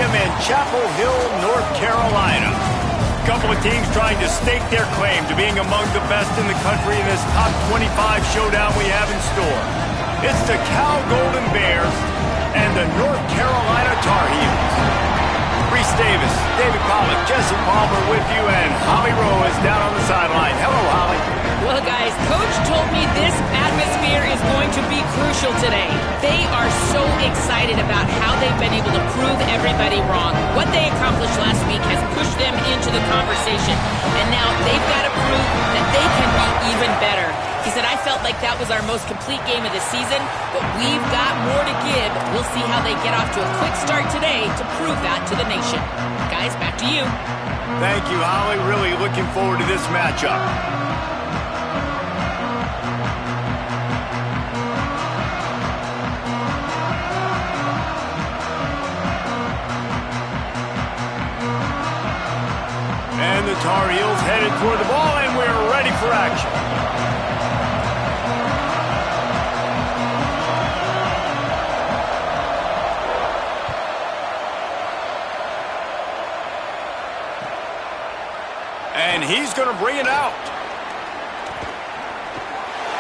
Stadium in Chapel Hill, North Carolina. A couple of teams trying to stake their claim to being among the best in the country in this top 25 showdown we have in store. It's the Cal Golden Bears and the North Carolina Tar Heels. Reese Davis, David Pollack, Jesse Palmer with you, and Holly Rowe is down on the sideline. Hello, Holly. Well, guys, Coach told me this atmosphere is going to be crucial today. They are so excited about how they've been able to prove everybody wrong. What they accomplished last week has pushed them into the conversation, and now they've got to prove that they can be even better. He said, I felt like that was our most complete game of the season, but we've got more to give. We'll see how they get off to a quick start today to prove that to the nation. Guys, back to you. Thank you, Holly. Really looking forward to this matchup. And the Tar Heels headed toward the ball, and we're ready for action. And he's going to bring it out.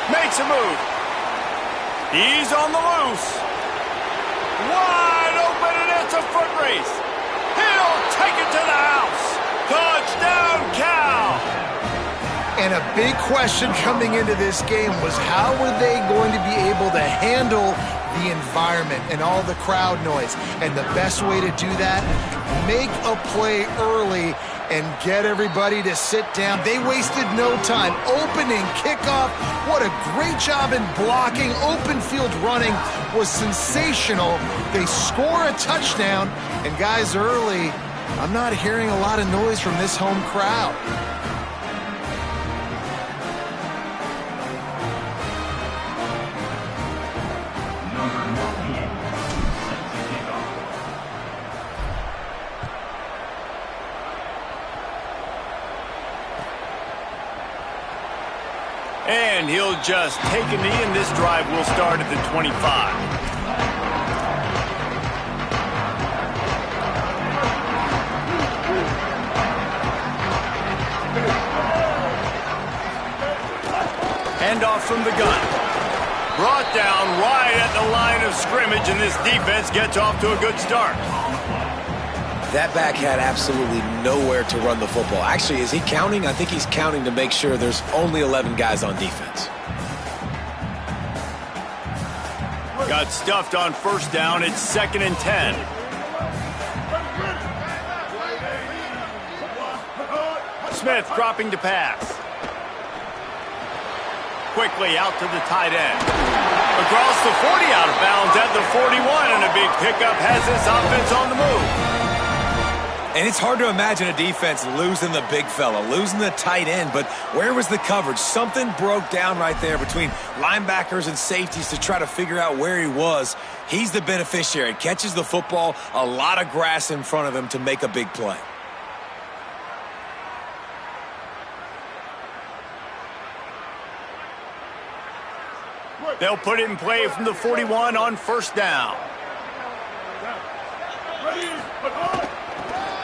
Makes a move. He's on the loose. Wide open, and it's a foot race. He'll take it to the house. Touchdown, Cal! And a big question coming into this game was how were they going to be able to handle the environment and all the crowd noise? And the best way to do that, make a play early and get everybody to sit down. They wasted no time. Opening kickoff, what a great job in blocking. Open field running was sensational. They score a touchdown, and guys, early, I'm not hearing a lot of noise from this home crowd. And he'll just take a knee, and this drive will start at the 25. Handoff from the gun. Brought down right at the line of scrimmage, and this defense gets off to a good start. That back had absolutely nowhere to run the football. Actually, is he counting? I think he's counting to make sure there's only 11 guys on defense. Got stuffed on first down. It's 2nd and 10. Smith dropping to pass. Quickly out to the tight end. Across the 40, out of bounds at the 41, and a big pickup has this offense on the move. And it's hard to imagine a defense losing the big fella, losing the tight end, but where was the coverage? Something broke down right there between linebackers and safeties to try to figure out where he was. He's the beneficiary. Catches the football, a lot of grass in front of him to make a big play. They'll put it in play from the 41 on first down.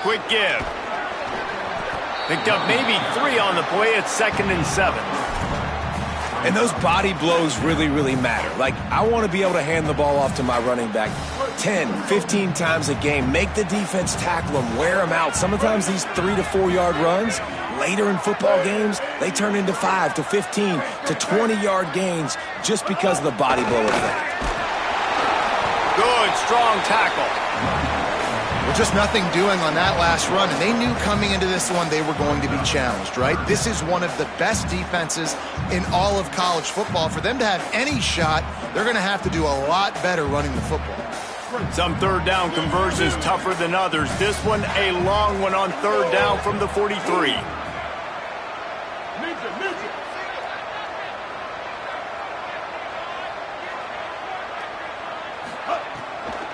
Quick give. Picked up maybe 3 on the play at 2nd and 7. And those body blows really, really matter. Like, I want to be able to hand the ball off to my running back 10, 15 times a game. Make the defense tackle them, wear them out. Sometimes these 3 to 4 yard runs, later in football games, they turn into 5 to 15 to 20 yard gains just because of the body blow effect. Good, strong tackle. Well, just nothing doing on that last run, and they knew coming into this one they were going to be challenged, right? This is one of the best defenses in all of college football. For them to have any shot, they're going to have to do a lot better running the football. Some third down conversions tougher than others. This one a long one on third down from the 43.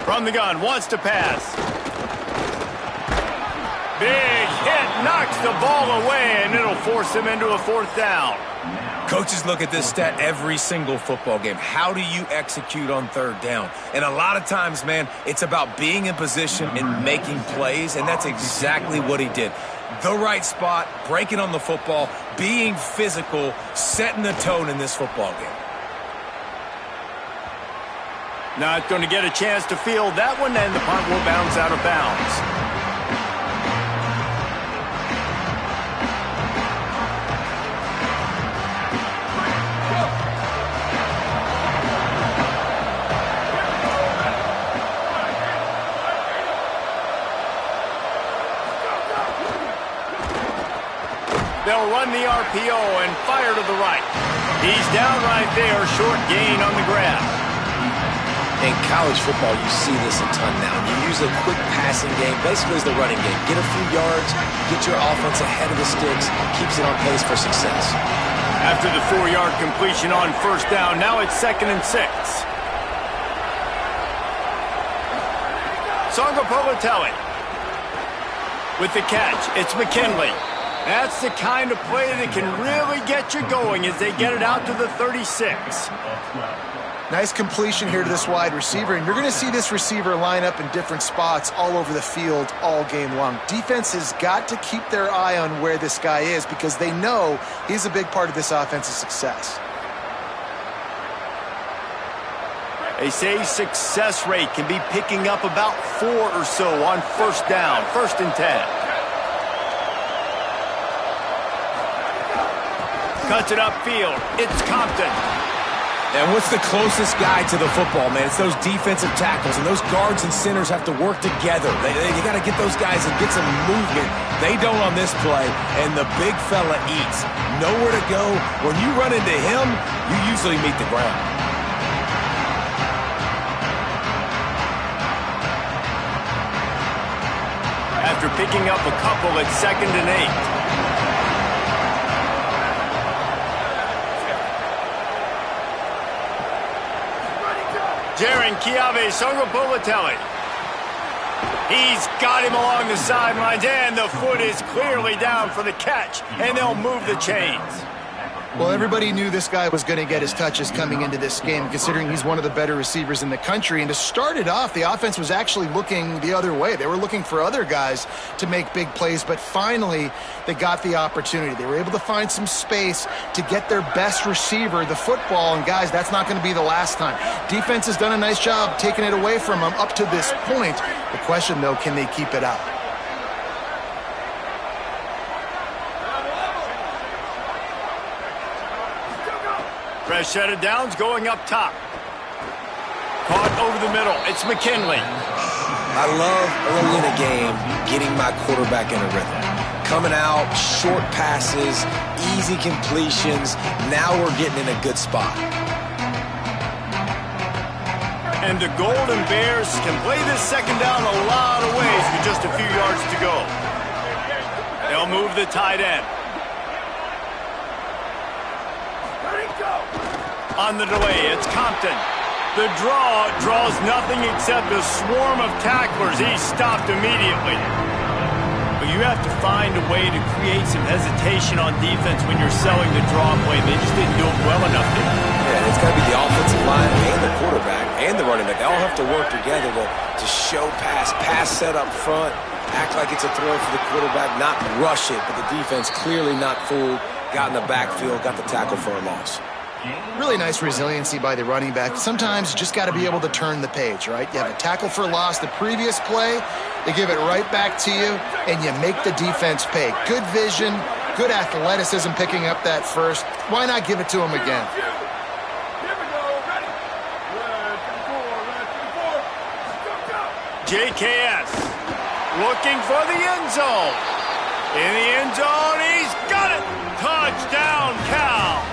From the gun, wants to pass. Big hit, knocked backs the ball away, and it'll force him into a 4th down. Coaches look at this stat every single football game. How do you execute on 3rd down? And a lot of times, man, it's about being in position and making plays, and that's exactly what he did. The right spot, breaking on the football, being physical, setting the tone in this football game. Not going to get a chance to field that one, and the punt will bounce out of bounds. They'll run the RPO and fire to the right. He's down right there, short gain on the grab. In college football, you see this a ton now. You use a quick passing game, basically as the running game. Get a few yards, get your offense ahead of the sticks, keeps it on pace for success. After the 4-yard completion on 1st down, now it's 2nd and 6. Songapolatelli with the catch. It's McKinley. That's the kind of play that can really get you going as they get it out to the 36. Nice completion here to this wide receiver, and you're going to see this receiver line up in different spots all over the field all game long. Defense has got to keep their eye on where this guy is because they know he's a big part of this offense's success. They say success rate can be picking up about 4 or so on 1st down, 1st and 10. Cuts it upfield. It's Compton. And what's the closest guy to the football, man? It's those defensive tackles, and those guards and centers have to work together. You got to get those guys and get some movement. They don't on this play, and the big fella eats. Nowhere to go. When you run into him, you usually meet the ground. After picking up a couple, it's 2nd and 8. Jaron Kiave Songapolatelli. He's got him along the sidelines, and the foot is clearly down for the catch, and they'll move the chains. Well, everybody knew this guy was going to get his touches coming into this game, considering he's one of the better receivers in the country. And to start it off, the offense was actually looking the other way. They were looking for other guys to make big plays, but finally they got the opportunity. They were able to find some space to get their best receiver the football, and guys, that's not going to be the last time. Defense has done a nice job taking it away from them up to this point. The question, though, can they keep it up? Fresh set of downs going up top. Caught over the middle. It's McKinley. I love early in a game getting my quarterback in a rhythm. Coming out, short passes, easy completions. Now we're getting in a good spot. And the Golden Bears can play this 2nd down a lot of ways with just a few yards to go. They'll move the tight end. On the delay, it's Compton. The draw draws nothing except a swarm of tacklers. He's stopped immediately. But you have to find a way to create some hesitation on defense when you're selling the draw play. They just didn't do it well enough there. Yeah, it's got to be the offensive line and the quarterback and the running back. They all have to work together to show pass set up front, act like it's a throw for the quarterback, not rush it, but the defense clearly not fooled, got in the backfield, got the tackle for a loss. Really nice resiliency by the running back. Sometimes you just got to be able to turn the page, right? You have a tackle for loss the previous play, they give it right back to you, and you make the defense pay. Good vision, good athleticism picking up that first. Why not give it to him again? JKS looking for the end zone. In the end zone, he's got it. Touchdown, Cal.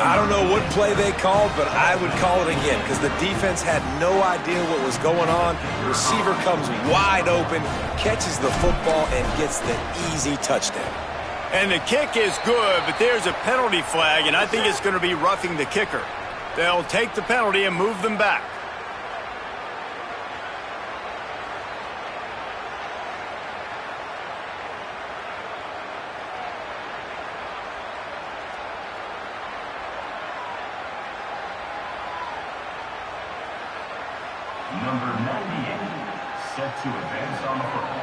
I don't know what play they called, but I would call it again because the defense had no idea what was going on. The receiver comes wide open, catches the football, and gets the easy touchdown. And the kick is good, but there's a penalty flag, and I think it's going to be roughing the kicker. They'll take the penalty and move them back. set to advance on the football.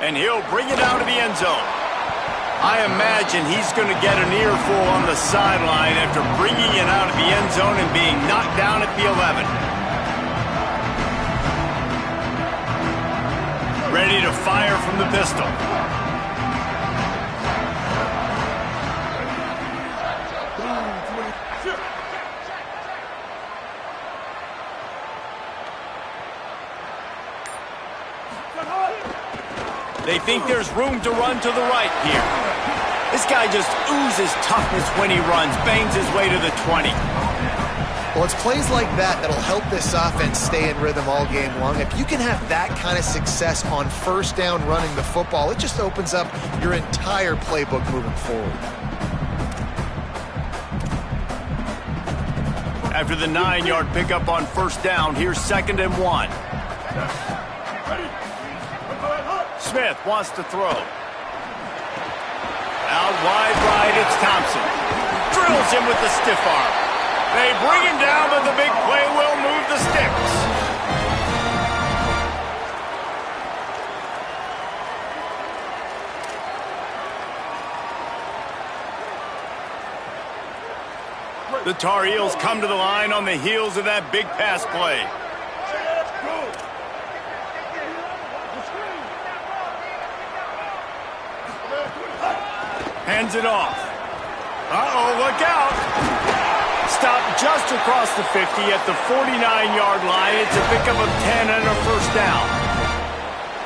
And he'll bring it down to the end zone. I imagine he's going to get an earful on the sideline after bringing it out of the end zone and being knocked down at the 11. Ready to fire from the pistol. They think there's room to run to the right here. This guy just oozes toughness when he runs, bangs his way to the 20. Well, it's plays like that that'll help this offense stay in rhythm all game long. If you can have that kind of success on first down running the football, it just opens up your entire playbook moving forward. After the 9-yard pickup on first down, here's 2nd and 1. Smith wants to throw. Out wide right, it's Thompson. Drills him with the stiff arm. They bring him down, but the big play will move the sticks. The Tar Heels come to the line on the heels of that big pass play. Hands it off. Uh-oh, look out. Stopped just across the 50 at the 49-yard line. It's a pickup of 10 and a first down.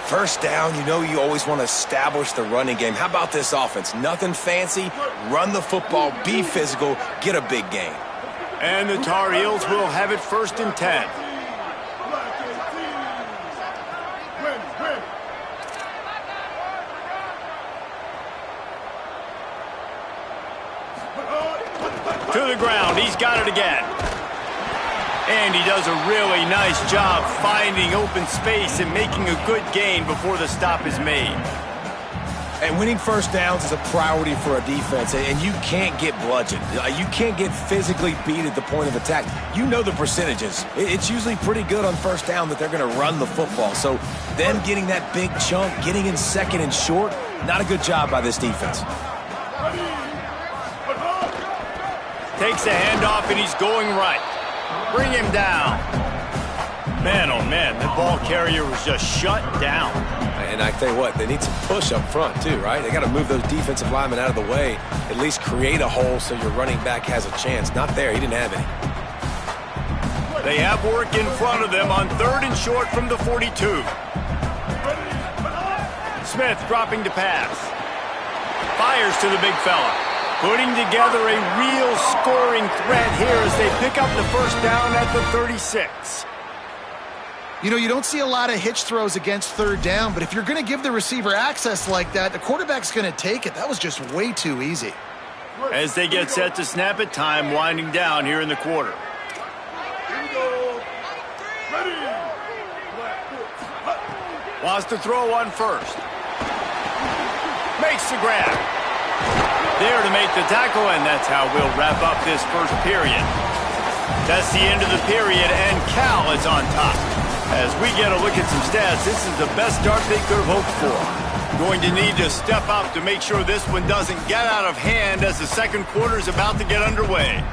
First down, you know you always want to establish the running game. How about this offense? Nothing fancy. Run the football, be physical, get a big gain. And the Tar Heels will have it 1st and 10. To the ground, he's got it again. And he does a really nice job finding open space and making a good gain before the stop is made. And winning first downs is a priority for a defense, and you can't get bludgeoned. You can't get physically beat at the point of attack. You know the percentages. It's usually pretty good on first down that they're going to run the football. So them getting that big chunk, getting in 2nd and short, not a good job by this defense. Takes a handoff, and he's going right. Bring him down. Man, oh man, the ball carrier was just shut down. And I tell you what, they need some push up front too, right? They got to move those defensive linemen out of the way, at least create a hole so your running back has a chance. Not there, he didn't have any. They have work in front of them on 3rd and short from the 42. Smith dropping to pass. Fires to the big fella. Putting together a real scoring threat here as they pick up the first down at the 36. You know, you don't see a lot of hitch throws against 3rd down, but if you're going to give the receiver access like that, the quarterback's going to take it. That was just way too easy. As they get set to snap it, time winding down here in the quarter. Wants to throw on first. Makes the grab. There to make the tackle, and that's how we'll wrap up this first period. That's the end of the period, and Cal is on top. As we get a look at some stats, this is the best start they could have hoped for. Going to need to step up to make sure this one doesn't get out of hand as the second quarter is about to get underway.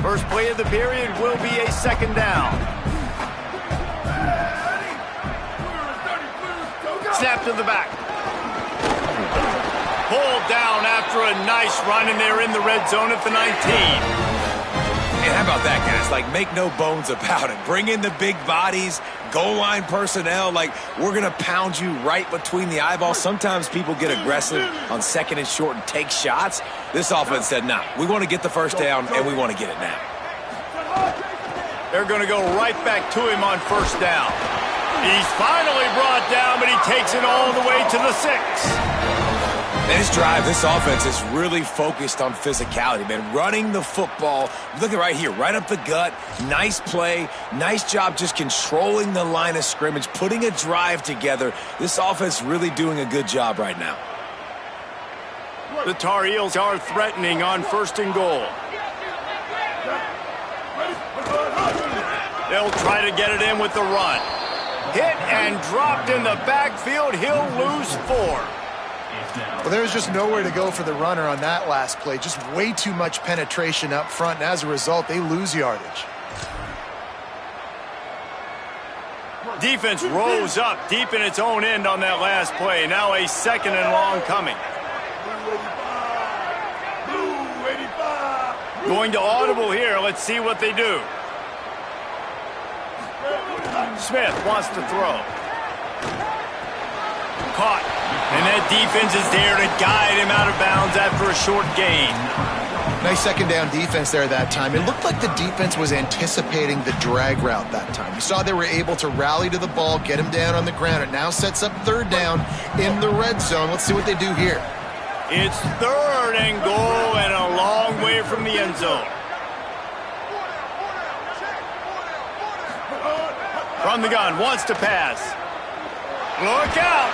First play of the period will be a 2nd down. Snap to the back. Pulled down after a nice run, and they're in the red zone at the 19. And how about that, guys? Like, make no bones about it. Bring in the big bodies, goal line personnel. Like, we're going to pound you right between the eyeballs. Sometimes people get aggressive on 2nd and short and take shots. This offense said, nah, we want to get the first down, and we want to get it now. They're going to go right back to him on first down. He's finally brought down, but he takes it all the way to the 6. And this drive, this offense is really focused on physicality, man. Running the football. Look at right here, right up the gut. Nice play. Nice job just controlling the line of scrimmage, putting a drive together. This offense really doing a good job right now. The Tar Heels are threatening on 1st and goal. They'll try to get it in with the run. Hit and dropped in the backfield. He'll lose 4. Well, there's just nowhere to go for the runner on that last play. Just way too much penetration up front, and as a result, they lose yardage. Defense rose up deep in its own end on that last play. Now a 2nd and long coming. Going to audible here. Let's see what they do. Smith wants to throw. Caught. And that defense is there to guide him out of bounds after a short gain. Nice 2nd down defense there that time. It looked like the defense was anticipating the drag route that time. You saw they were able to rally to the ball, get him down on the ground. It now sets up 3rd down in the red zone. Let's see what they do here. It's 3rd and goal and a long way from the end zone. From the gun, wants to pass. Look out!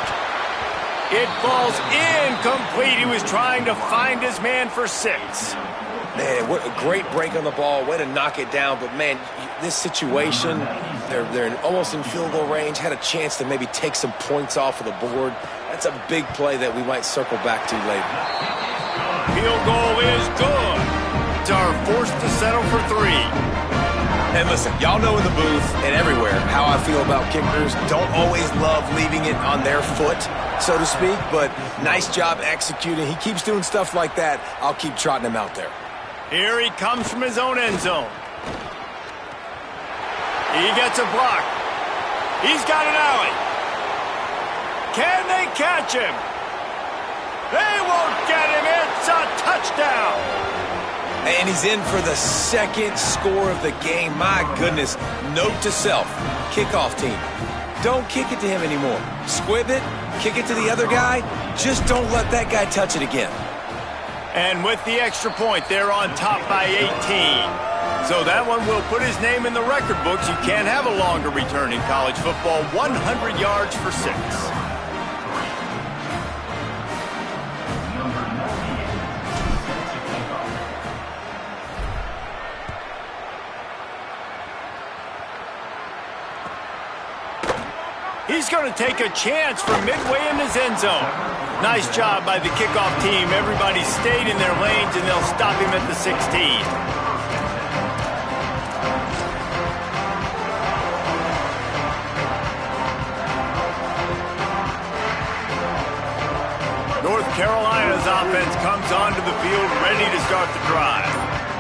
It falls incomplete. He was trying to find his man for 6. Man, what a great break on the ball. Way to knock it down. But, man, this situation, they're almost in field goal range. Had a chance to maybe take some points off of the board. That's a big play that we might circle back to later. Field goal is good. Are forced to settle for 3. And listen, y'all know in the booth and everywhere how I feel about kickers. Don't always love leaving it on their foot, so to speak, but nice job executing. He keeps doing stuff like that. I'll keep trotting him out there. Here he comes from his own end zone. He gets a block. He's got an alley. Can they catch him? They won't get him. It's a touchdown. And he's in for the 2nd score of the game. My goodness. Note to self, kickoff team. Don't kick it to him anymore. Squib it, kick it to the other guy. Just don't let that guy touch it again. And with the extra point, they're on top by 18. So that one will put his name in the record books. You can't have a longer return in college football. 100 yards for 6. He's going to take a chance from midway in his end zone. Nice job by the kickoff team. Everybody stayed in their lanes, and they'll stop him at the 16. North Carolina's offense comes onto the field ready to start the drive.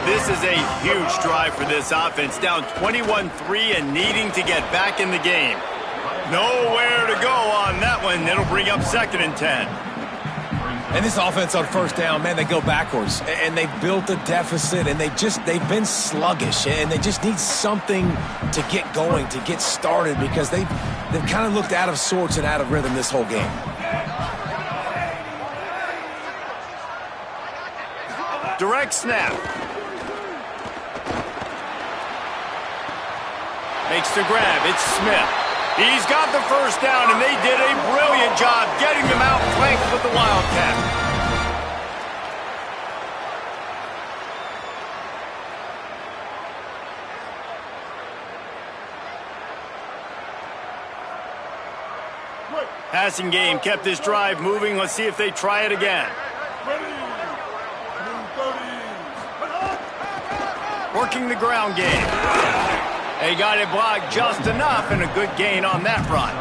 This is a huge drive for this offense, down 21-3 and needing to get back in the game. Nowhere to go on that one. It'll bring up 2nd and 10. And this offense on 1st down, man, they go backwards. And they've built a deficit, and they've been sluggish. And they just need something to get going, to get started, because they've kind of looked out of sorts and out of rhythm this whole game. Direct snap. Makes the grab. It's Smith. He's got the 1st down, and they did a brilliant job getting them out flanked with the Wildcat. Passing game kept this drive moving. Let's see if they try it again. Working the ground game. They got it blocked just enough, and a good gain on that run.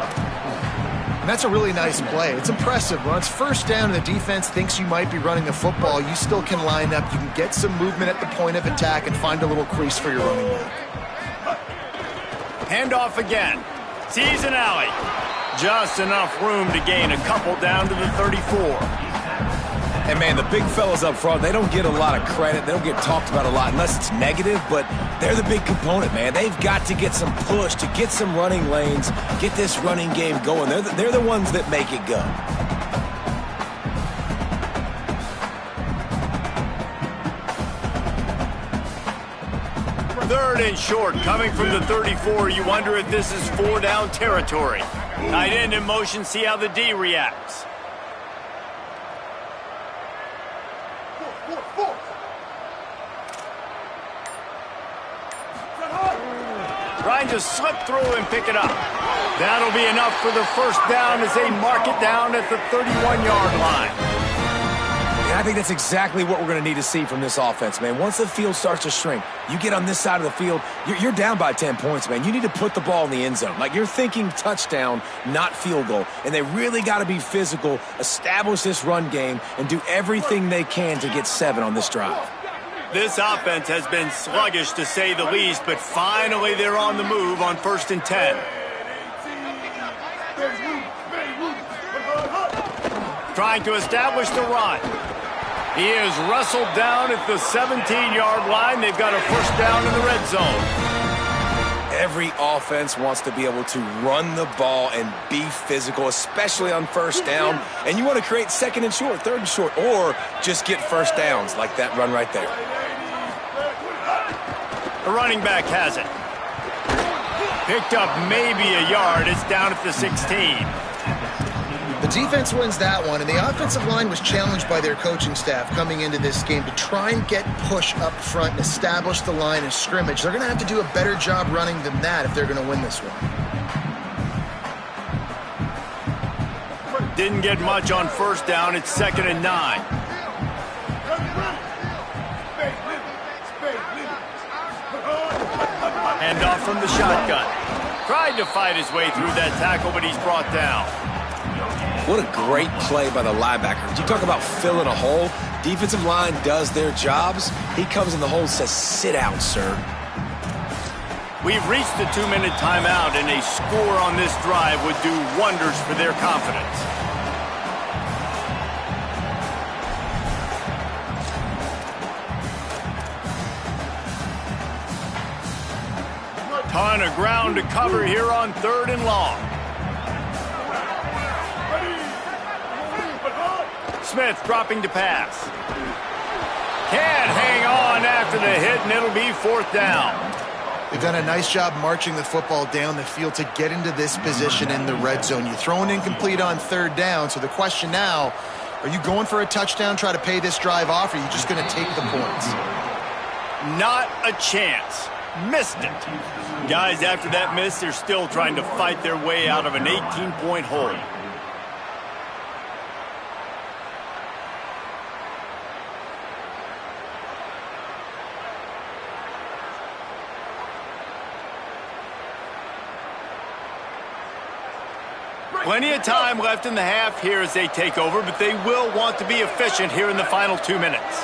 And that's a really nice play. It's impressive. When it's 1st down and the defense thinks you might be running the football, you still can line up. You can get some movement at the point of attack and find a little crease for your running back. Handoff again. Sees an alley. Just enough room to gain a couple down to the 34. And, man, the big fellas up front, they don't get a lot of credit. They don't get talked about a lot unless it's negative, but they're the big component, man. They've got to get some push, to get some running lanes, get this running game going. They're the ones that make it go. 3rd and short, coming from the 34. You wonder if this is 4-down territory. Tight end in motion, see how the D reacts. Trying to slip through and pick it up. That'll be enough for the 1st down as they mark it down at the 31-yard line. And I think that's exactly what we're going to need to see from this offense, man. Once the field starts to shrink, you get on this side of the field, you're down by 10 points, man. You need to put the ball in the end zone. Like, you're thinking touchdown, not field goal. And they really got to be physical, establish this run game, and do everything they can to get 7 on this drive. This offense has been sluggish, to say the least, but finally they're on the move on 1st and 10. Trying to establish the run. He is wrestled down at the 17-yard line. They've got a 1st down in the red zone. Every offense wants to be able to run the ball and be physical, especially on 1st down. And you want to create 2nd and short, 3rd and short, or just get 1st downs like that run right there. The running back has it. Picked up maybe a yard. It's down at the 16. The defense wins that one, and the offensive line was challenged by their coaching staff coming into this game to try and get push up front and establish the line of scrimmage. They're going to have to do a better job running than that if they're going to win this one. Didn't get much on 1st down. It's 2nd and 9. Handoff from the shotgun. Tried to fight his way through that tackle, but he's brought down. What a great play by the linebacker. You talk about filling a hole. Defensive line does their jobs. He comes in the hole and says, "Sit down, sir." We've reached the 2-minute timeout, and a score on this drive would do wonders for their confidence. Ton of ground to cover here on 3rd and long. Smith dropping to pass. Can't hang on after the hit, and it'll be 4th down. They've done a nice job marching the football down the field to get into this position in the red zone. You throw an incomplete on 3rd down, so the question now, are you going for a touchdown, try to pay this drive off, or are you just going to take the points? Not a chance. Missed it. Guys, after that miss, they're still trying to fight their way out of an 18-point hole. Plenty of time left in the half here as they take over, but they will want to be efficient here in the final 2 minutes.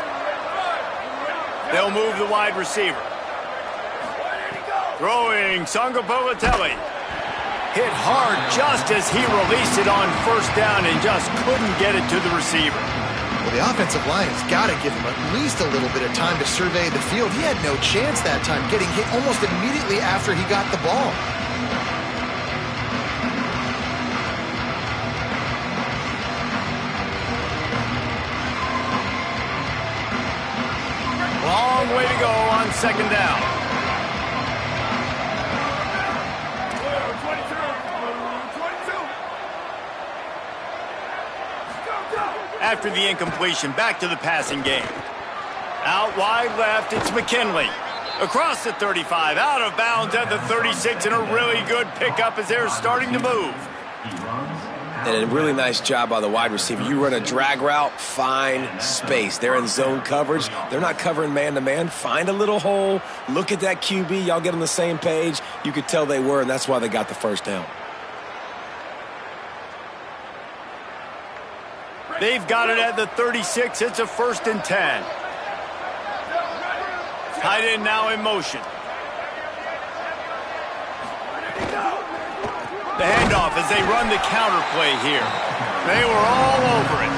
They'll move the wide receiver. Throwing Sangapolatelli. Hit hard just as he released it on 1st down and just couldn't get it to the receiver. Well, the offensive line has got to give him at least a little bit of time to survey the field. He had no chance that time, getting hit almost immediately after he got the ball. Long way to go on 2nd down. After the incompletion, back to the passing game. Out wide left, it's McKinley. Across the 35, out of bounds at the 36, and a really good pickup as they're starting to move. And a really nice job by the wide receiver. You run a drag route, find space. They're in zone coverage. They're not covering man-to-man. Find a little hole. Look at that QB. Y'all get on the same page. You could tell they were, and that's why they got the 1st down. They've got it at the 36. It's a 1st and 10. Tight end now in motion. The handoff as they run the counter play here. They were all over it.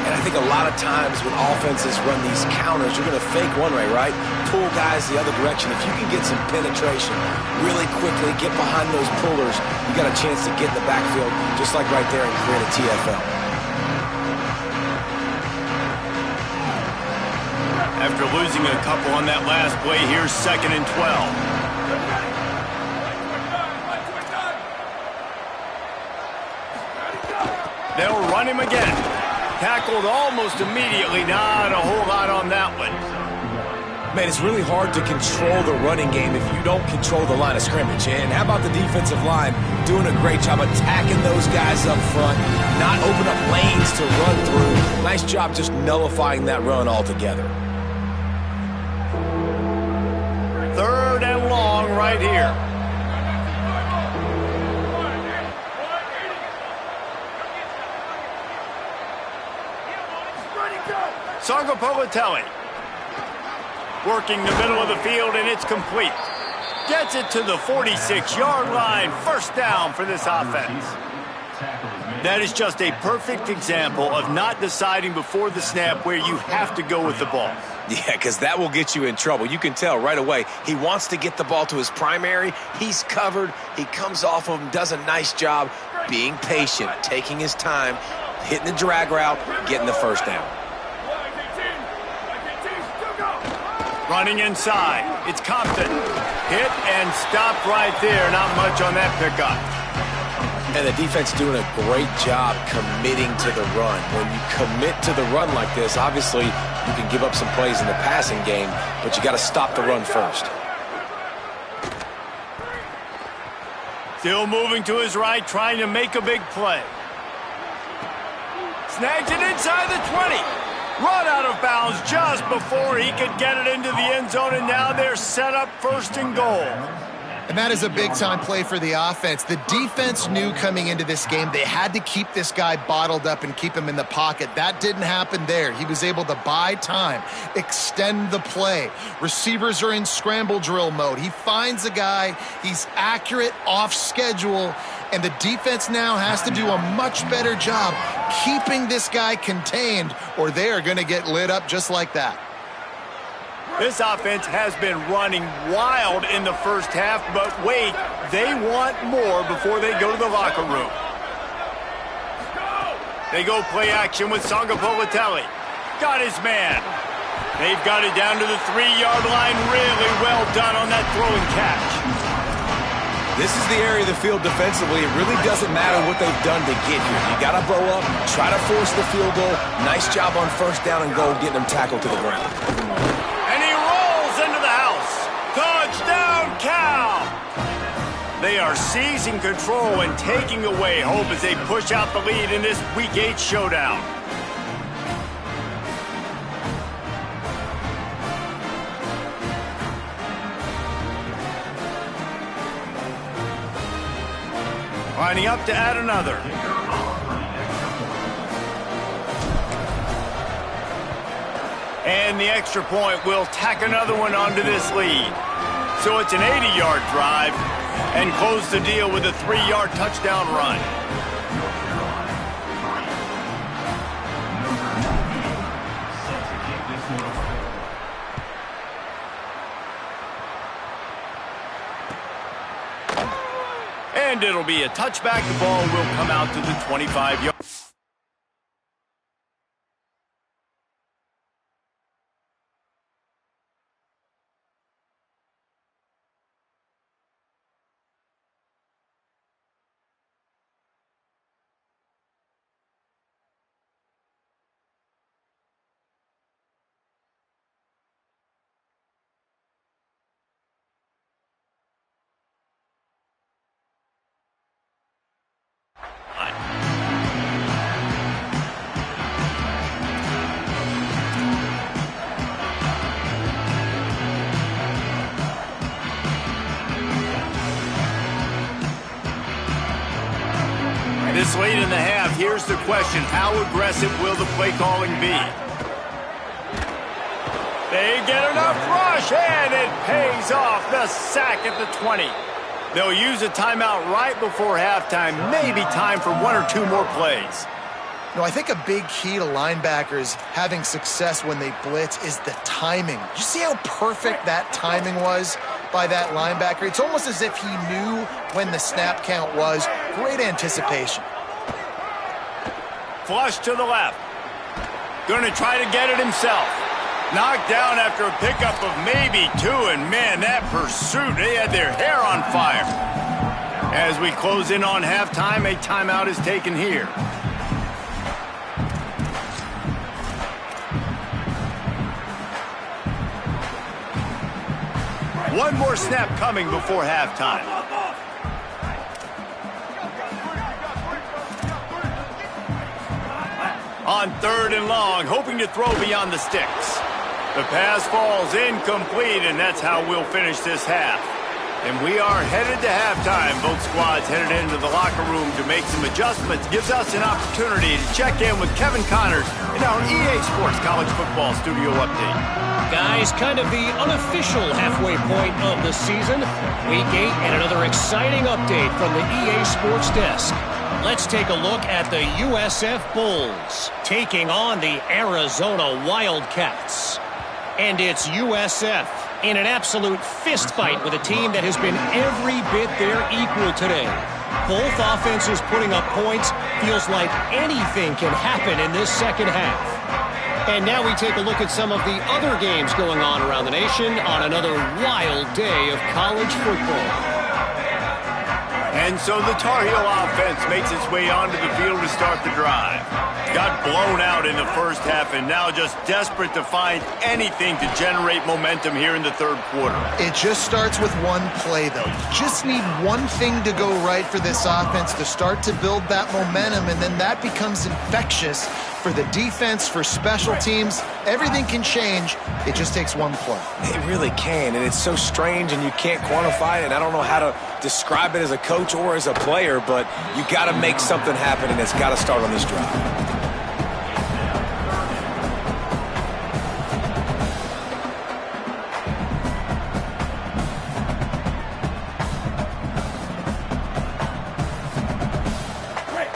And I think a lot of times when offenses run these counters, you're going to fake one way, right? Pull guys the other direction. If you can get some penetration really quickly, get behind those pullers, you got a chance to get in the backfield just like right there and create a TFL. After losing a couple on that last play, here's 2nd and 12. They'll run him again. Tackled almost immediately. Not a whole lot on that one. Man, it's really hard to control the running game if you don't control the line of scrimmage. And how about the defensive line doing a great job attacking those guys up front, not open up lanes to run through. Nice job just nullifying that run altogether. 3rd and long right here. Sangapolitelli working the middle of the field, and it's complete. Gets it to the 46-yard line. 1st down for this offense. That is just a perfect example of not deciding before the snap where you have to go with the ball. Yeah, because that will get you in trouble. You can tell right away he wants to get the ball to his primary. He's covered. He comes off of him, does a nice job being patient, taking his time, hitting the drag route, getting the 1st down. Running inside. It's Compton. Hit and stopped right there. Not much on that pickup. And the defense doing a great job committing to the run. When you commit to the run like this, obviously you can give up some plays in the passing game, but you got to stop the run first. Still moving to his right, trying to make a big play. Snags it inside the 20. Run out of bounds just before he could get it into the end zone, and now they're set up 1st and goal. And that is a big-time play for the offense. The defense knew coming into this game they had to keep this guy bottled up and keep him in the pocket. That didn't happen there. He was able to buy time, extend the play. Receivers are in scramble drill mode. He finds a guy. He's accurate, off schedule, and the defense now has to do a much better job keeping this guy contained, or they are going to get lit up just like that. This offense has been running wild in the 1st half, but wait, they want more before they go to the locker room. They go play action with Sangapolitelli. Got his man. They've got it down to the 3-yard line. Really well done on that throw and catch. This is the area of the field defensively. It really doesn't matter what they've done to get here. You got to blow up, try to force the field goal. Nice job on 1st down and goal, getting them tackled to the ground. Touchdown, Cal! They are seizing control and taking away hope as they push out the lead in this Week 8 showdown. Lining up to add another. And the extra point will tack another one onto this lead. So it's an 80-yard drive and close the deal with a 3-yard touchdown run. And it'll be a touchback. The ball will come out to the 25-yard. This late in the half, here's the question. How aggressive will the play calling be? They get enough rush, and it pays off. The sack at the 20. They'll use a timeout right before halftime. Maybe time for 1 or 2 more plays. You know, I think a big key to linebackers having success when they blitz is the timing. Did you see how perfect that timing was by that linebacker? It's almost as if he knew when the snap count was. Great anticipation. Flush to the left. Going to try to get it himself. Knocked down after a pickup of maybe 2, and man, that pursuit, they had their hair on fire. As we close in on halftime, a timeout is taken here. One more snap coming before halftime. On 3rd and long, hoping to throw beyond the sticks. The pass falls incomplete, and that's how we'll finish this half. And we are headed to halftime. Both squads headed into the locker room to make some adjustments. Gives us an opportunity to check in with Kevin Connors in our EA Sports College Football Studio Update. Guys, kind of the unofficial halfway point of the season. Week 8 and another exciting update from the EA Sports desk. Let's take a look at the USF Bulls taking on the Arizona Wildcats. And it's USF in an absolute fist fight with a team that has been every bit their equal today. Both offenses putting up points. Feels like anything can happen in this second half. And now we take a look at some of the other games going on around the nation on another wild day of college football. And so the Tar Heel offense makes its way onto the field to start the drive. Got blown out in the first half and now just desperate to find anything to generate momentum here in the third quarter. It just starts with one play, though. You just need one thing to go right for this offense to start to build that momentum, and then that becomes infectious for the defense, for special teams. Everything can change. It just takes one play. It really can, and it's so strange, and you can't quantify it, and I don't know how to describe it as a coach or as a player, but you got to make something happen, and it's got to start on this drive.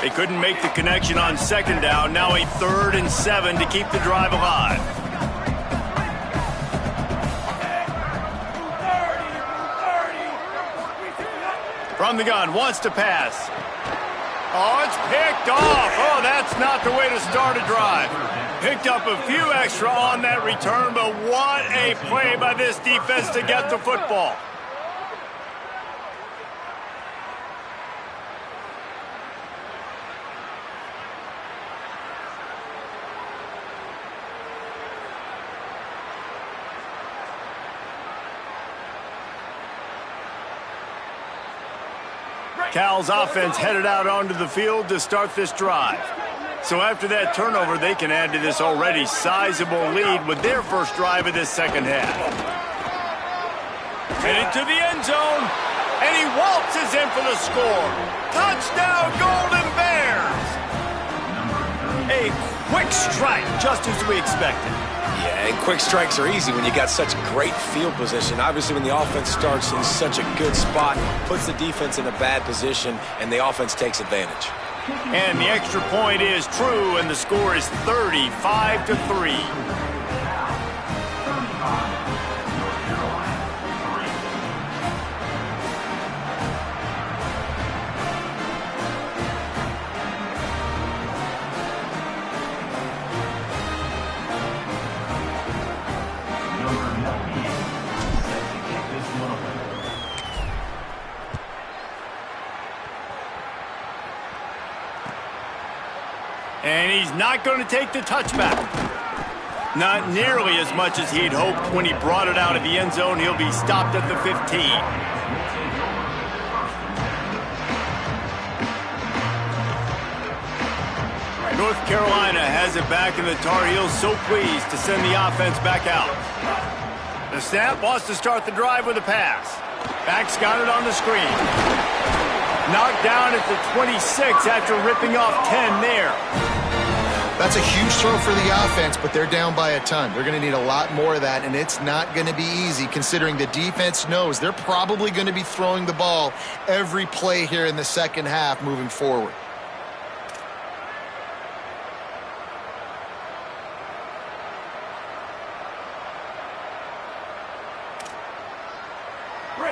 They couldn't make the connection on 2nd down. Now a 3rd and 7 to keep the drive alive. From the gun, wants to pass. Oh, it's picked off. Oh, that's not the way to start a drive. Picked up a few extra on that return, but what a play by this defense to get the football. Cal's offense headed out onto the field to start this drive. So after that turnover, they can add to this already sizable lead with their first drive of this second half. Headed to the end zone, and he waltzes in for the score. Touchdown, Golden Bears! A quick strike, just as we expected. Yeah, and quick strikes are easy when you got such great field position. Obviously, when the offense starts in such a good spot, puts the defense in a bad position, and the offense takes advantage. And the extra point is true, and the score is 35-3. And he's not going to take the touchback. Not nearly as much as he'd hoped when he brought it out of the end zone. He'll be stopped at the 15. North Carolina has it back, and the Tar Heels so pleased to send the offense back out. The snap wants to start the drive with a pass. Back's got it on the screen. Knocked down at the 26 after ripping off 10 there. That's a huge throw for the offense, but they're down by a ton. They're going to need a lot more of that, and it's not going to be easy considering the defense knows they're probably going to be throwing the ball every play here in the second half moving forward.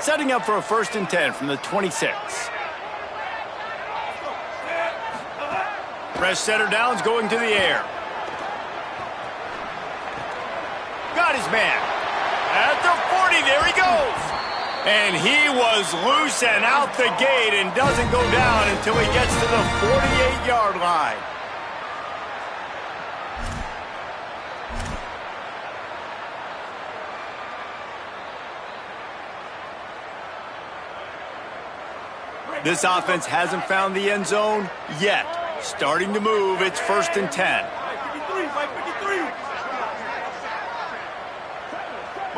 Setting up for a 1st and 10 from the 26. Fresh setter downs going to the air. got his man. At the 40, there he goes. And he was loose and out the gate and doesn't go down until he gets to the 48-yard line. This offense hasn't found the end zone yet. Starting to move, it's 1st and 10.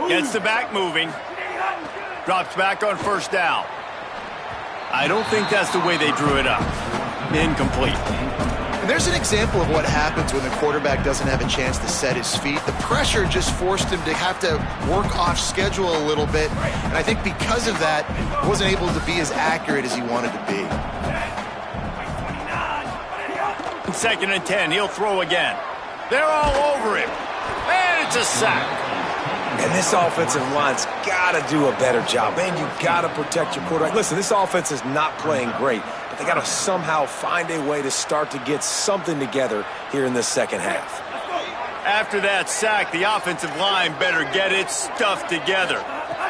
Gets the back moving. Drops back on 1st down. I don't think that's the way they drew it up. Incomplete. And there's an example of what happens when the quarterback doesn't have a chance to set his feet. The pressure just forced him to have to work off schedule a little bit. And I think because of that, he wasn't able to be as accurate as he wanted to be. 2nd and 10, he'll throw again. They're all over him. And it's a sack. And this offensive line's got to do a better job. Man, you got to protect your quarterback. Listen, this offense is not playing great, but they got to somehow find a way to start to get something together here in this second half. After that sack, the offensive line better get its stuff together.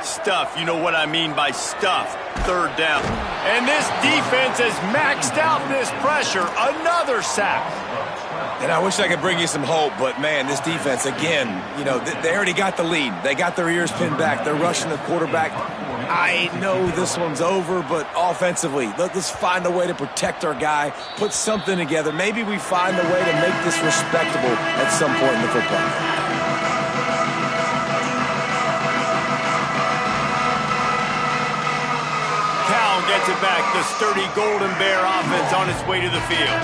Stuff, you know what I mean by stuff. 3rd down. And this defense has maxed out this pressure. Another sack. And I wish I could bring you some hope, but, man, this defense, again, you know, they already got the lead. They got their ears pinned back. They're rushing the quarterback. I know this one's over, but offensively, let's find a way to protect our guy, put something together. Maybe we find a way to make this respectable at some point in the football game. Gets it back. The sturdy Golden Bear offense on its way to the field.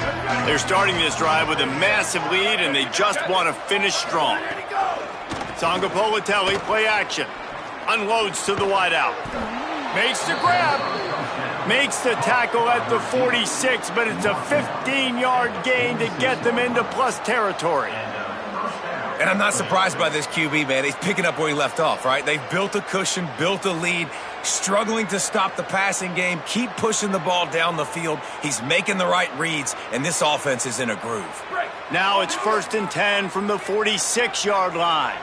They're starting this drive with a massive lead, and they just want to finish strong. Sangapolitelli, play action. Unloads to the wideout. Makes the grab. Makes the tackle at the 46, but it's a 15-yard gain to get them into plus territory. And I'm not surprised by this QB, man. He's picking up where he left off, right? They've built a cushion, built a lead, struggling to stop the passing game, keep pushing the ball down the field. He's making the right reads, and this offense is in a groove. Now it's 1st and 10 from the 46-yard line.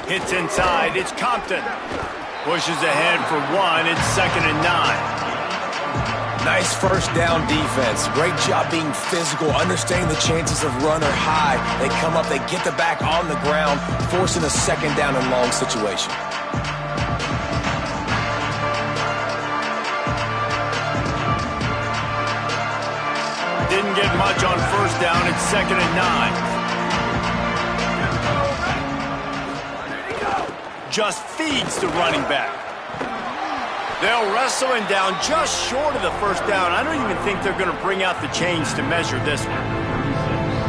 Hits inside. It's Compton. Pushes ahead for 1. It's 2nd and 9. Nice 1st down defense. Great job being physical, understanding the chances of run are high. They come up, they get the back on the ground, forcing a 2nd down and long situation. Didn't get much on 1st down. It's 2nd and 9. Just feeds the running back. They'll wrestle him down just short of the 1st down. I don't even think they're going to bring out the chains to measure this one.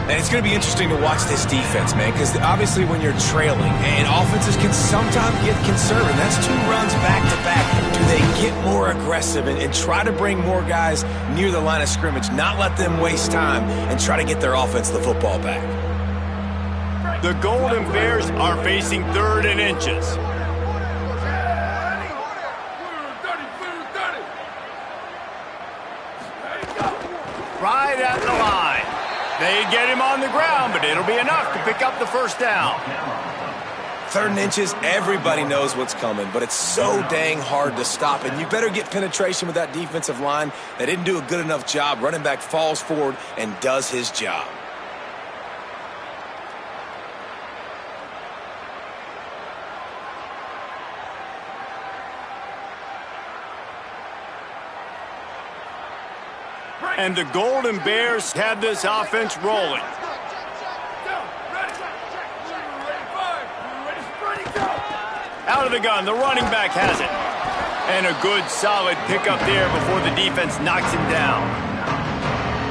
And it's going to be interesting to watch this defense, man, because obviously when you're trailing, and offenses can sometimes get conservative. That's 2 runs back-to-back. Do they get more aggressive and try to bring more guys near the line of scrimmage, not let them waste time, and try to get their offense the football back? The Golden Bears are facing 3rd and inches. Right at the line. They get him on the ground, but it'll be enough to pick up the 1st down. 3rd and inches, everybody knows what's coming, but it's so dang hard to stop. And you better get penetration with that defensive line. They didn't do a good enough job. Running back falls forward and does his job. And the Golden Bears have this offense rolling. Out of the gun, the running back has it. And a good, solid pickup there before the defense knocks him down.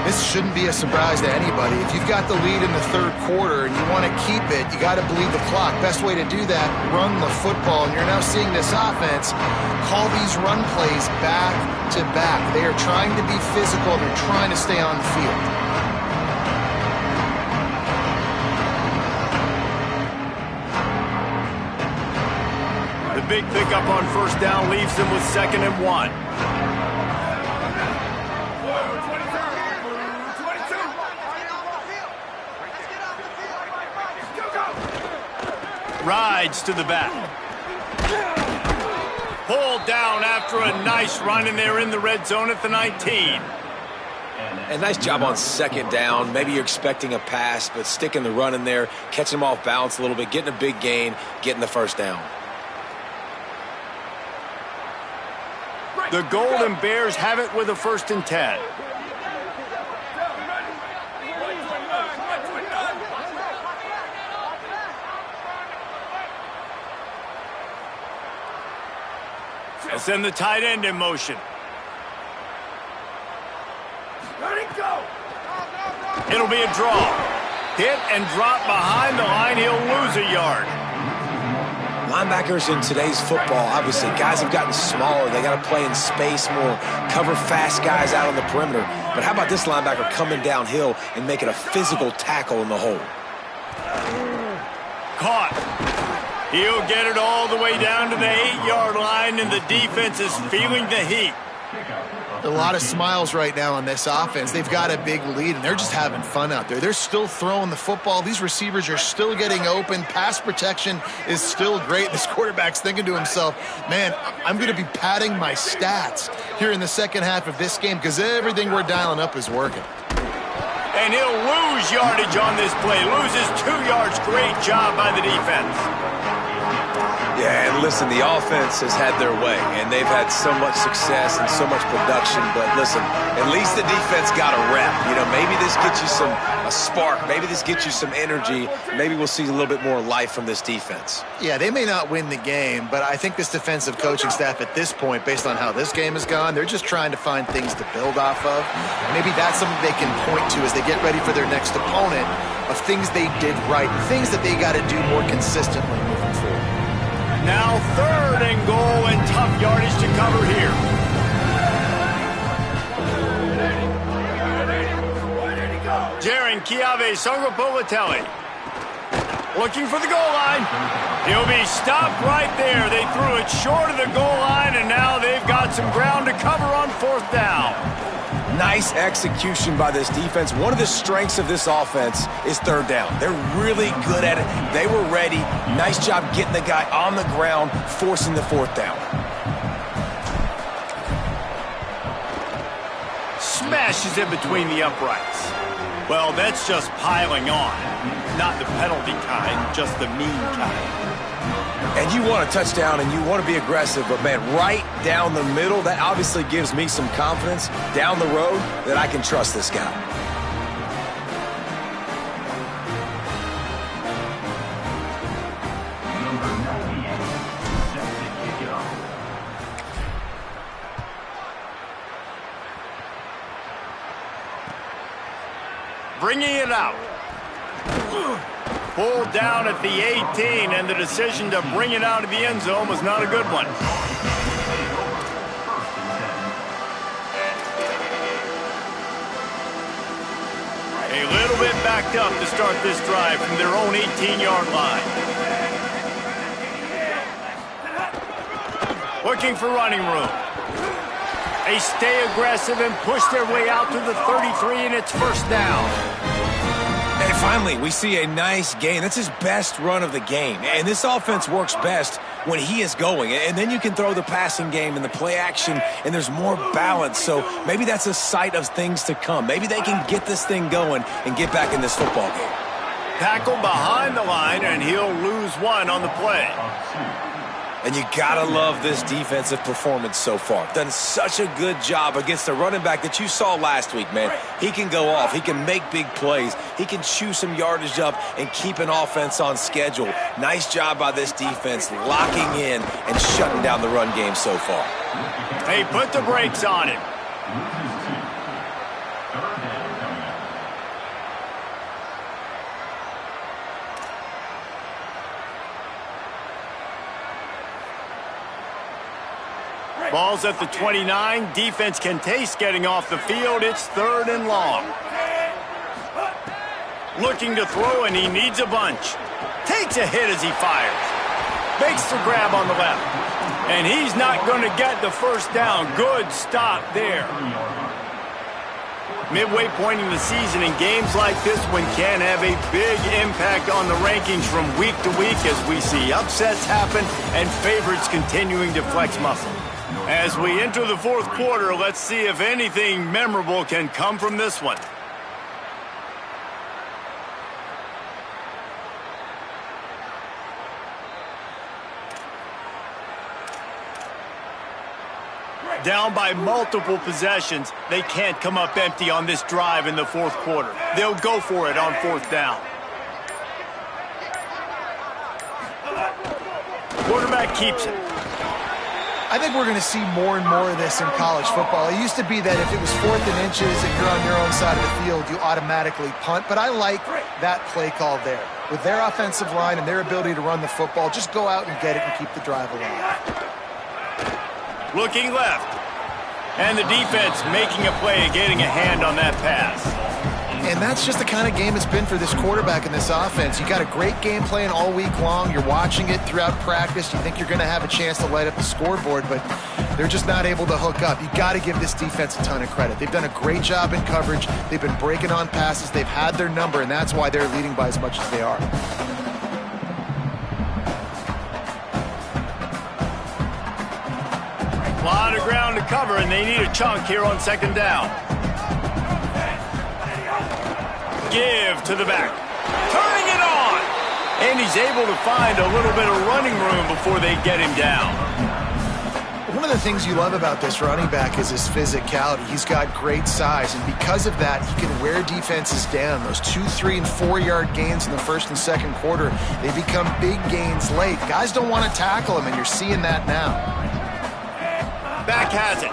This shouldn't be a surprise to anybody. If you've got the lead in the 3rd quarter and you want to keep it, you got to bleed the clock. Best way to do that, run the football. And you're now seeing this offense call these run plays back to back. They are trying to be physical. They're trying to stay on the field. The big pickup on 1st down leaves them with 2nd and 1. Rides to the bat. Pulled down after a nice run, and they're in the red zone at the 19. And nice job on second down. Maybe you're expecting a pass, but sticking the run in there, catching them off balance a little bit, getting a big gain, getting the first down. The Golden Bears have it with a 1st and 10. They'll send the tight end in motion. It'll be a draw. Hit and drop behind the line. He'll lose a yard. Linebackers in today's football, obviously, guys have gotten smaller. They got to play in space more, cover fast guys out on the perimeter. But how about this linebacker coming downhill and making a physical tackle in the hole? Caught. He'll get it all the way down to the 8-yard line, and the defense is feeling the heat. A lot of smiles right now on this offense. They've got a big lead, and they're just having fun out there. They're still throwing the football. These receivers are still getting open. Pass protection is still great. This quarterback's thinking to himself, man, I'm going to be padding my stats here in the second half of this game because everything we're dialing up is working. And he'll lose yardage on this play. Loses 2 yards. Great job by the defense. Yeah, and listen, the offense has had their way, and they've had so much success and so much production. But listen, at least the defense got a rep. You know, maybe this gets you a spark. Maybe this gets you some energy. Maybe we'll see a little bit more life from this defense. Yeah, they may not win the game, but I think this defensive coaching staff at this point, based on how this game has gone, they're just trying to find things to build off of. Maybe that's something they can point to as they get ready for their next opponent of things they did right, things that they got to do more consistently moving forward. Now 3rd and goal and tough yardage to cover here. Jaron Chiave Songopolitelli looking for the goal line. He'll be stopped right there. They threw it short of the goal line, and now they've got some ground to cover on 4th down. Nice execution by this defense. One of the strengths of this offense is 3rd down. They're really good at it. They were ready. Nice job getting the guy on the ground, forcing the 4th down. Smashes it between the uprights. Well, that's just piling on. Not the penalty kind, just the mean kind. And you want a touchdown and you want to be aggressive, but man, right down the middle, that obviously gives me some confidence down the road that I can trust this guy. Bringing it out. Pulled down at the 18, and the decision to bring it out of the end zone was not a good one. A little bit backed up to start this drive from their own 18-yard line. Looking for running room. They stay aggressive and push their way out to the 33, and it's 1st down. And finally, we see a nice gain. That's his best run of the game. And this offense works best when he is going. And then you can throw the passing game and the play action, and there's more balance. So maybe that's a sight of things to come. Maybe they can get this thing going and get back in this football game. Tackle behind the line, and he'll lose 1 on the play. And you gotta love this defensive performance so far. Done such a good job against the running back that you saw last week, man. He can go off. He can make big plays. He can chew some yardage up and keep an offense on schedule. Nice job by this defense locking in and shutting down the run game so far. They put the brakes on him. Ball's at the 29. Defense can taste getting off the field. It's 3rd and long. Looking to throw, and he needs a bunch. Takes a hit as he fires. Makes the grab on the left. And he's not going to get the 1st down. Good stop there. Midway point in the season, and games like this one can have a big impact on the rankings from week to week as we see upsets happen and favorites continuing to flex muscle. As we enter the fourth quarter, let's see if anything memorable can come from this one. Down by multiple possessions, they can't come up empty on this drive in the fourth quarter. They'll go for it on fourth down. Quarterback keeps it. I think we're going to see more and more of this in college football. It used to be that if it was 4th and inches and you're on your own side of the field, you automatically punt. But I like that play call there. With their offensive line and their ability to run the football, just go out and get it and keep the drive alive. Looking left. And the defense making a play and getting a hand on that pass. And that's just the kind of game it's been for this quarterback and this offense. You got a great game plan all week long. You're watching it throughout practice. You think you're going to have a chance to light up the scoreboard, but they're just not able to hook up. You got to give this defense a ton of credit. They've done a great job in coverage. They've been breaking on passes. They've had their number, and that's why they're leading by as much as they are. A lot of ground to cover, and they need a chunk here on second down. Give to the back. Turning it on! And he's able to find a little bit of running room before they get him down. One of the things you love about this running back is his physicality. He's got great size, and because of that, he can wear defenses down. Those 2-, 3-, and 4-yard gains in the first and second quarter, they become big gains late. Guys don't want to tackle him, and you're seeing that now. Back has it.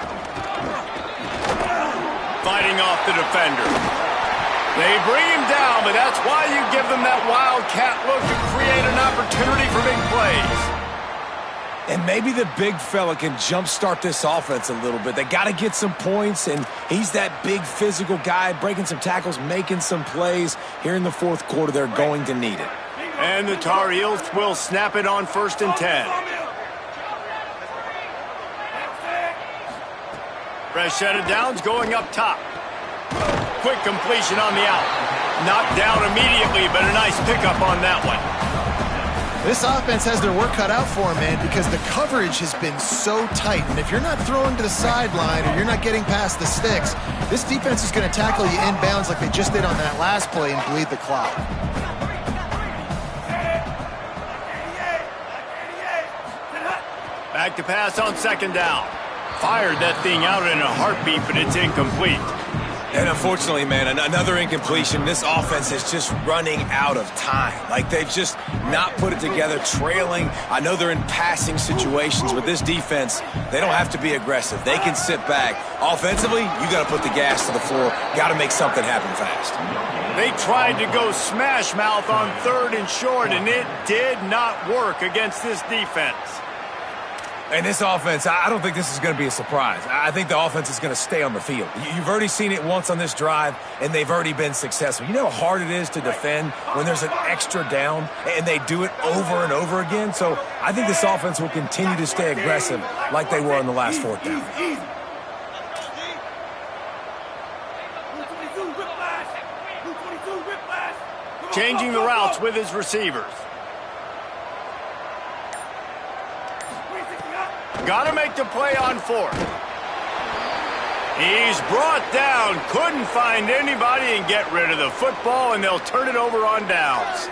Fighting off the defender. They bring him down, but that's why you give them that wildcat look to create an opportunity for big plays. And maybe the big fella can jumpstart this offense a little bit. They got to get some points, and he's that big physical guy, breaking some tackles, making some plays. Here in the fourth quarter, they're going to need it. And the Tar Heels will snap it on 1st and 10. Fresh set of downs going up top. Quick completion on the out. Knocked down immediately, but a nice pickup on that one. This offense has their work cut out for them, man, because the coverage has been so tight. And if you're not throwing to the sideline or you're not getting past the sticks, this defense is going to tackle you inbounds like they just did on that last play and bleed the clock. Back to pass on second down. Fired that thing out in a heartbeat, but it's incomplete. And unfortunately, man, another incompletion. This offense is just running out of time. Like, they've just not put it together, trailing. I know they're in passing situations, but this defense, they don't have to be aggressive. They can sit back. Offensively, you got to put the gas to the floor. Got to make something happen fast. They tried to go smash mouth on 3rd and short, and it did not work against this defense. And this offense, I don't think this is going to be a surprise. I think the offense is going to stay on the field. You've already seen it once on this drive, and they've already been successful. You know how hard it is to defend when there's an extra down, and they do it over and over again? So I think this offense will continue to stay aggressive like they were on the last 4th down. Changing the routes with his receivers. Got to make the play on 4th. He's brought down. Couldn't find anybody and get rid of the football, and they'll turn it over on downs.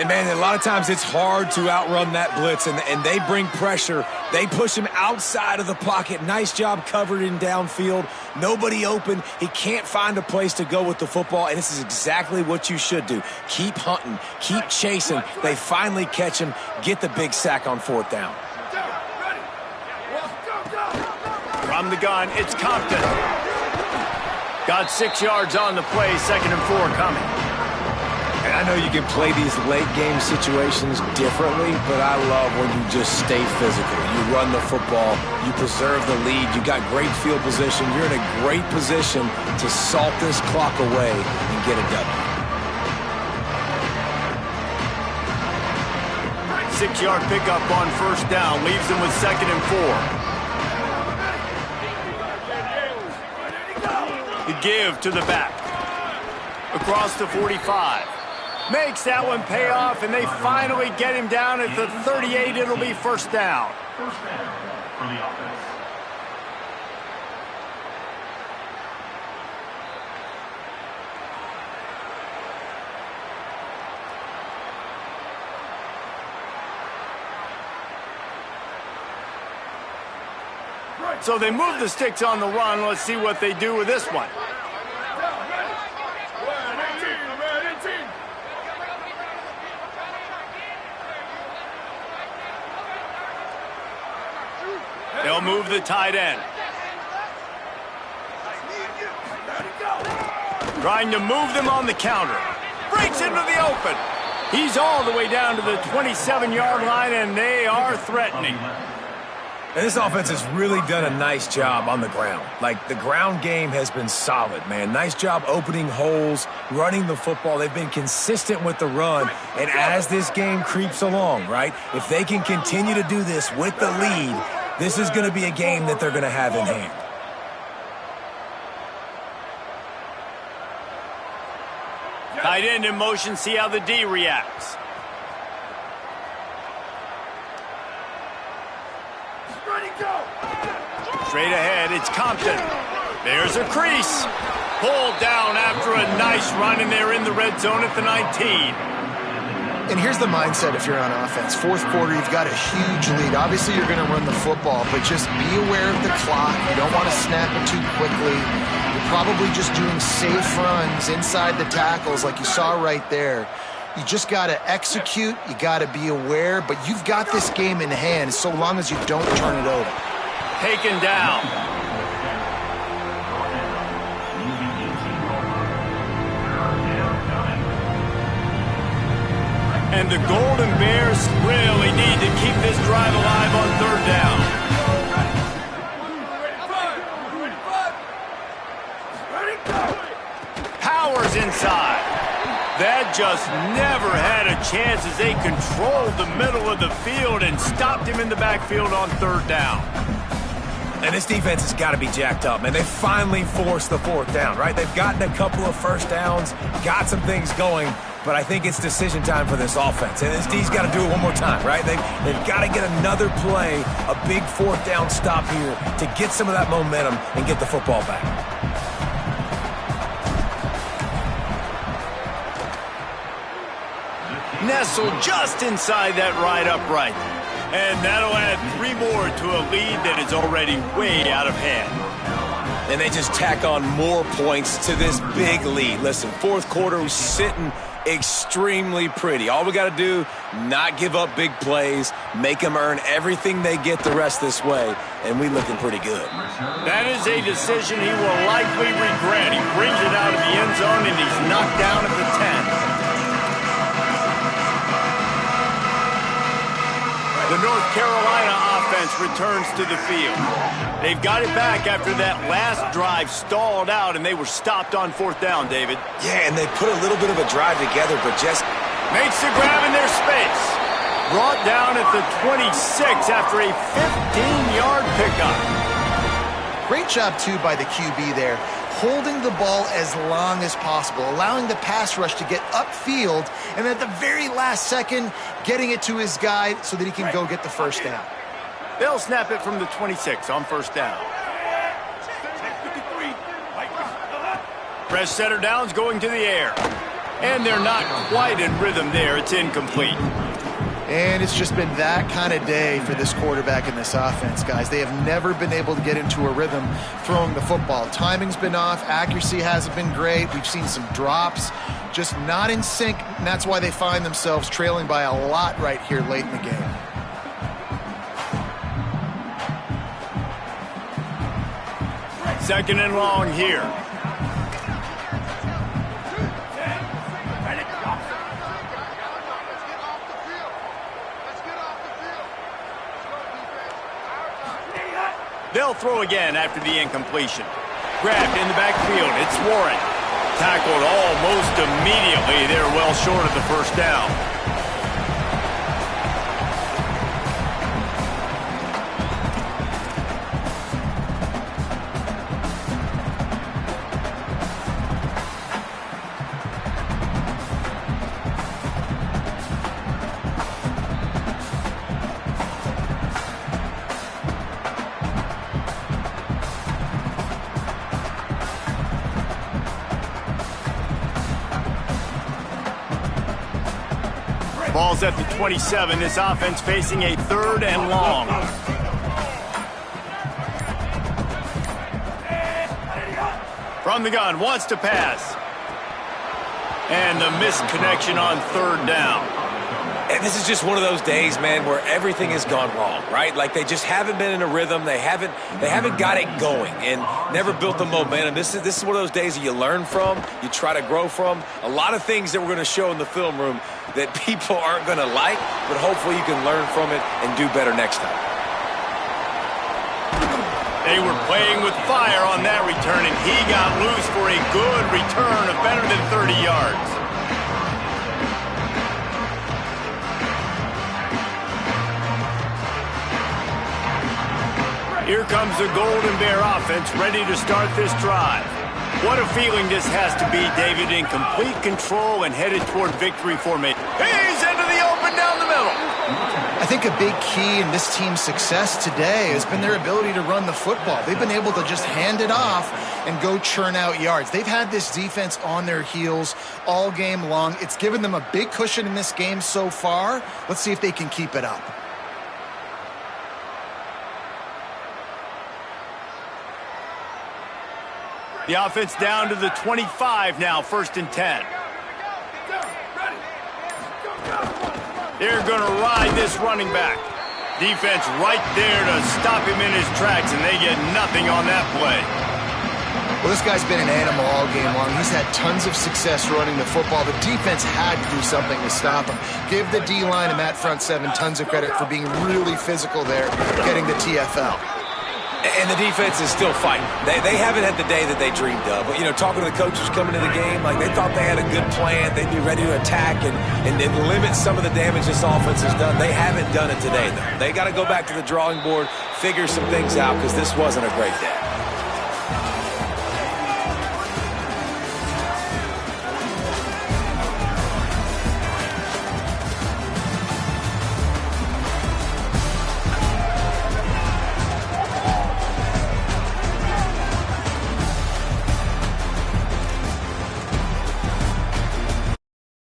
And, man, a lot of times it's hard to outrun that blitz, and they bring pressure. They push him outside of the pocket. Nice job covered in downfield. Nobody open. He can't find a place to go with the football, and this is exactly what you should do. Keep hunting. Keep chasing. They finally catch him. Get the big sack on 4th down. From the gun, it's Compton. Got 6 yards on the play, 2nd and 4 coming. And I know you can play these late game situations differently, but I love when you just stay physical. You run the football, you preserve the lead, you got great field position, you're in a great position to salt this clock away and get a W. 6-yard pickup on 1st down, leaves them with 2nd and 4. The give to the back. Across the 45. Makes that one pay off, and they finally get him down at the 38. It'll be first down. First down for the offense. So they move the sticks on the run. Let's see what they do with this one. They'll move the tight end. Trying to move them on the counter. Breaks into the open. He's all the way down to the 27-yard line, and they are threatening. And this offense has really done a nice job on the ground. Like, the ground game has been solid, man. Nice job opening holes, running the football. They've been consistent with the run. And as this game creeps along, right, if they can continue to do this with the lead, this is going to be a game that they're going to have in hand. Tight end in motion, see how the D reacts. Straight ahead, it's Compton. There's a crease. Pulled down after a nice run, and they're in the red zone at the 19. And here's the mindset if you're on offense. Fourth quarter, you've got a huge lead. Obviously, you're going to run the football, but just be aware of the clock. You don't want to snap it too quickly. You're probably just doing safe runs inside the tackles like you saw right there. You just got to execute. You got to be aware, but you've got this game in hand so long as you don't turn it over. Taken down. And the Golden Bears really need to keep this drive alive on third down. Powers inside. That just never had a chance as they controlled the middle of the field and stopped him in the backfield on third down. And this defense has got to be jacked up, man. They finally forced the fourth down, right? They've gotten a couple of first downs, got some things going, but I think it's decision time for this offense. And this D's got to do it one more time, right? They've got to get another play, a big fourth down stop here to get some of that momentum and get the football back. Nestled just inside that right upright. And that'll add 3 more to a lead that is already way out of hand. And they just tack on more points to this big lead. Listen, fourth quarter was sitting extremely pretty. All we got to do, not give up big plays, make them earn everything they get the rest this way, and we looking pretty good. That is a decision he will likely regret. He brings it out of the end zone, and he's knocked down at the 10. The North Carolina offense returns to the field. They've got it back after that last drive stalled out, and they were stopped on fourth down, David. Yeah, and they put a little bit of a drive together, but just makes the grab in their space. Brought down at the 26 after a 15-yard pickup. Great job, too, by the QB there, holding the ball as long as possible, allowing the pass rush to get upfield, and at the very last second, getting it to his guy so that he can go get the first down. They'll snap it from the 26 on first down. Fresh setter downs going to the air. And they're not quite in rhythm there. It's incomplete. And it's just been that kind of day for this quarterback and this offense, guys. They have never been able to get into a rhythm throwing the football. Timing's been off. Accuracy hasn't been great. We've seen some drops, just not in sync, and that's why they find themselves trailing by a lot right here late in the game. Second and long here. They'll throw again after the incompletion. Grabbed in the backfield. It's Warren. Tackled almost immediately. They're well short of the first down. Ball's at the 27. This offense facing a 3rd and long. From the gun, wants to pass. And the missed connection on 3rd down. And this is just one of those days, man, where everything has gone wrong, right? Like they just haven't been in a rhythm. They haven't got it going and never built the momentum. This is one of those days that you learn from, you try to grow from. A lot of things that we're going to show in the film room that people aren't going to like, but hopefully you can learn from it and do better next time. They were playing with fire on that return, and he got loose for a good return of better than 30 yards. Here comes the Golden Bear offense ready to start this drive. What a feeling this has to be, David, in complete control and headed toward victory formation. He's into the open down the middle. I think a big key in this team's success today has been their ability to run the football. They've been able to just hand it off and go churn out yards. They've had this defense on their heels all game long. It's given them a big cushion in this game so far. Let's see if they can keep it up. The offense down to the 25 now, 1st and 10. They're going to ride this running back. Defense right there to stop him in his tracks, and they get nothing on that play. Well, this guy's been an animal all game long. He's had tons of success running the football. The defense had to do something to stop him. Give the D-line and that front 7 tons of credit for being really physical there, getting the TFL. And the defense is still fighting. They haven't had the day that they dreamed of. But, you know, talking to the coaches coming into the game, like they thought they had a good plan. They'd be ready to attack and limit some of the damage this offense has done. They haven't done it today, though. They got to go back to the drawing board, figure some things out, because this wasn't a great day.